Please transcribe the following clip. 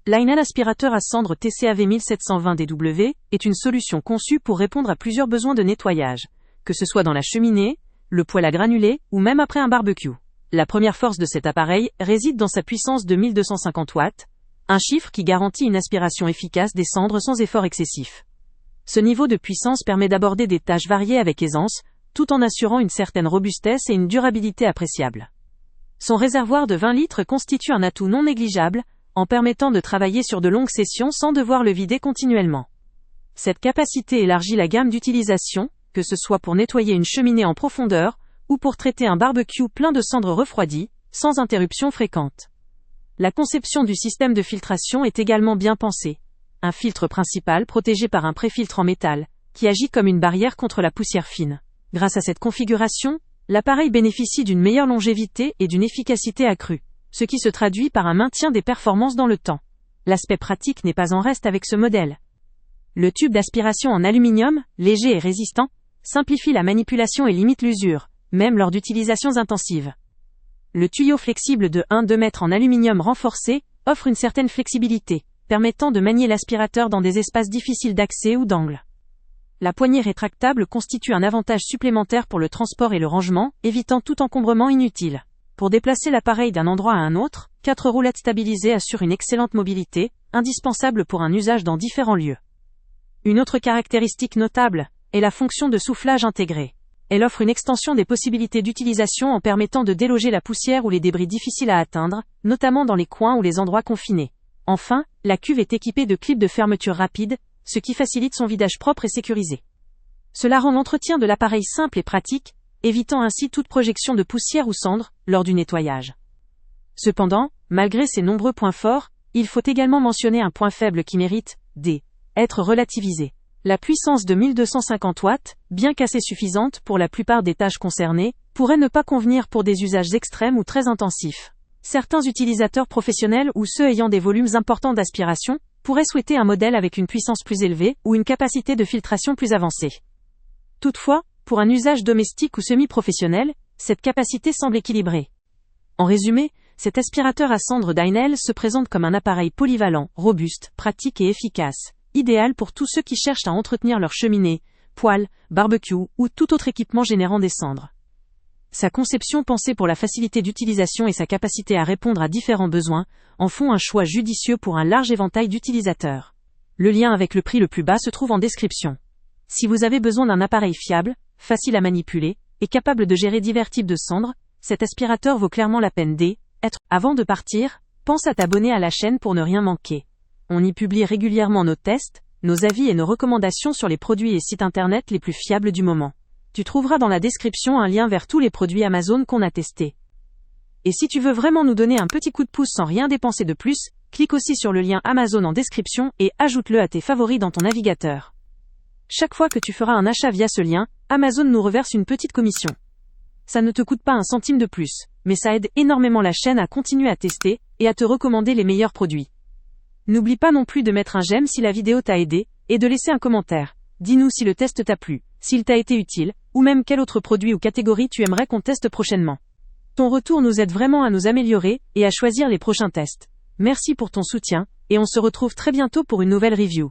Leinel aspirateur à cendre TCAV 1720DW est une solution conçue pour répondre à plusieurs besoins de nettoyage, que ce soit dans la cheminée, le poêle à granulés ou même après un barbecue. La première force de cet appareil réside dans sa puissance de 1250 watts, un chiffre qui garantit une aspiration efficace des cendres sans effort excessif. Ce niveau de puissance permet d'aborder des tâches variées avec aisance, tout en assurant une certaine robustesse et une durabilité appréciable. Son réservoir de 20 litres constitue un atout non négligeable, en permettant de travailler sur de longues sessions sans devoir le vider continuellement. Cette capacité élargit la gamme d'utilisation, que ce soit pour nettoyer une cheminée en profondeur, ou pour traiter un barbecue plein de cendres refroidies, sans interruption fréquente. La conception du système de filtration est également bien pensée. Un filtre principal protégé par un préfiltre en métal, qui agit comme une barrière contre la poussière fine. Grâce à cette configuration, l'appareil bénéficie d'une meilleure longévité et d'une efficacité accrue, ce qui se traduit par un maintien des performances dans le temps. L'aspect pratique n'est pas en reste avec ce modèle. Le tube d'aspiration en aluminium, léger et résistant, simplifie la manipulation et limite l'usure, même lors d'utilisations intensives. Le tuyau flexible de 1-2 mètres en aluminium renforcé offre une certaine flexibilité, permettant de manier l'aspirateur dans des espaces difficiles d'accès ou d'angle. La poignée rétractable constitue un avantage supplémentaire pour le transport et le rangement, évitant tout encombrement inutile. Pour déplacer l'appareil d'un endroit à un autre, 4 roulettes stabilisées assurent une excellente mobilité, indispensable pour un usage dans différents lieux. Une autre caractéristique notable est la fonction de soufflage intégrée. Elle offre une extension des possibilités d'utilisation en permettant de déloger la poussière ou les débris difficiles à atteindre, notamment dans les coins ou les endroits confinés. Enfin, la cuve est équipée de clips de fermeture rapide, ce qui facilite son vidage propre et sécurisé. Cela rend l'entretien de l'appareil simple et pratique, évitant ainsi toute projection de poussière ou cendre lors du nettoyage. Cependant, malgré ces nombreux points forts, il faut également mentionner un point faible qui mérite d'être relativisé. La puissance de 1250 watts, bien qu'assez suffisante pour la plupart des tâches concernées, pourrait ne pas convenir pour des usages extrêmes ou très intensifs. Certains utilisateurs professionnels ou ceux ayant des volumes importants d'aspiration pourraient souhaiter un modèle avec une puissance plus élevée ou une capacité de filtration plus avancée. Toutefois, pour un usage domestique ou semi-professionnel, cette capacité semble équilibrée. En résumé, cet aspirateur à cendre Leinel se présente comme un appareil polyvalent, robuste, pratique et efficace, idéal pour tous ceux qui cherchent à entretenir leur cheminée, poêle, barbecue ou tout autre équipement générant des cendres. Sa conception pensée pour la facilité d'utilisation et sa capacité à répondre à différents besoins en font un choix judicieux pour un large éventail d'utilisateurs. Le lien avec le prix le plus bas se trouve en description. Si vous avez besoin d'un appareil fiable, facile à manipuler et capable de gérer divers types de cendres, cet aspirateur vaut clairement la peine d'être. Avant de partir, pense à t'abonner à la chaîne pour ne rien manquer. On y publie régulièrement nos tests, nos avis et nos recommandations sur les produits et sites internet les plus fiables du moment. Tu trouveras dans la description un lien vers tous les produits Amazon qu'on a testés. Et si tu veux vraiment nous donner un petit coup de pouce sans rien dépenser de plus, clique aussi sur le lien Amazon en description et ajoute-le à tes favoris dans ton navigateur. Chaque fois que tu feras un achat via ce lien, Amazon nous reverse une petite commission. Ça ne te coûte pas un centime de plus, mais ça aide énormément la chaîne à continuer à tester et à te recommander les meilleurs produits. N'oublie pas non plus de mettre un j'aime si la vidéo t'a aidé, et de laisser un commentaire. Dis-nous si le test t'a plu, s'il t'a été utile, ou même quel autre produit ou catégorie tu aimerais qu'on teste prochainement. Ton retour nous aide vraiment à nous améliorer et à choisir les prochains tests. Merci pour ton soutien, et on se retrouve très bientôt pour une nouvelle review.